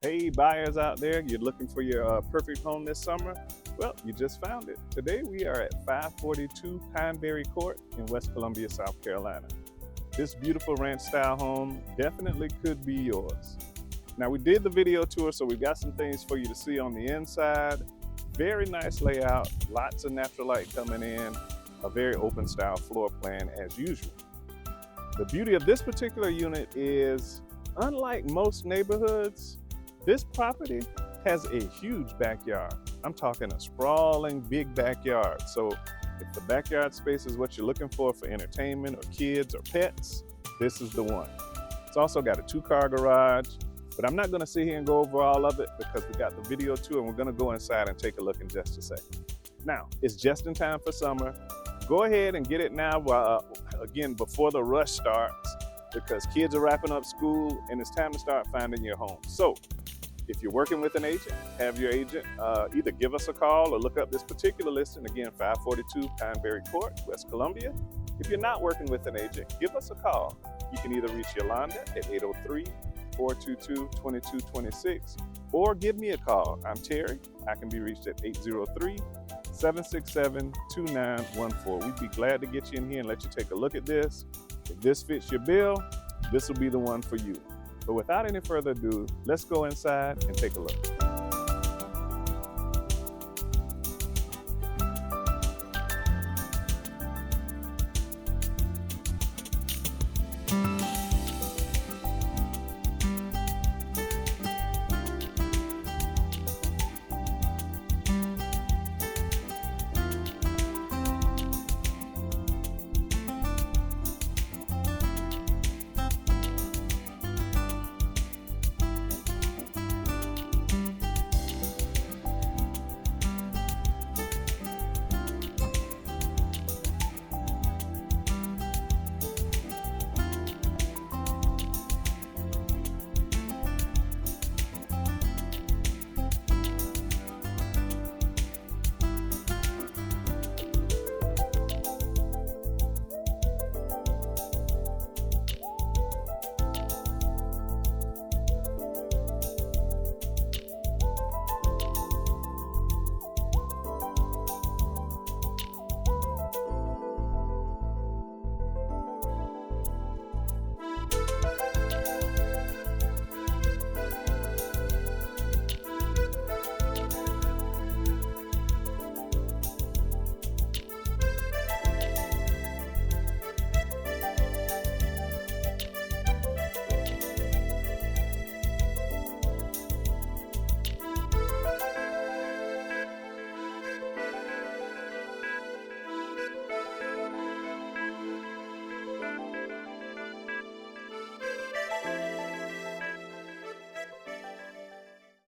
Hey, buyers out there, you're looking for your perfect home this summer? Well, you just found it. Today we are at 542 Pineberry Court in West Columbia, South Carolina. This beautiful ranch style home definitely could be yours. Now, we did the video tour, so we've got some things for you to see on the inside. Very nice layout, lots of natural light coming in, a very open style floor plan as usual. The beauty of this particular unit is, unlike most neighborhoods, this property has a huge backyard. I'm talking a sprawling big backyard. So if the backyard space is what you're looking for entertainment or kids or pets, this is the one. It's also got a 2-car garage, but I'm not gonna sit here and go over all of it because we got the video tour and we're gonna go inside and take a look in just a second. Now, it's just in time for summer. Go ahead and get it now, again, before the rush starts, because kids are wrapping up school and it's time to start finding your home. So if you're working with an agent, have your agent either give us a call or look up this particular listing, again, 542 Pineberry Court, West Columbia. If you're not working with an agent, give us a call. You can either reach Yolanda at 803-422-2226 or give me a call. I'm Terry. I can be reached at 803-767-2914. We'd be glad to get you in here and let you take a look at this. If this fits your bill, this will be the one for you. But without any further ado, let's go inside and take a look.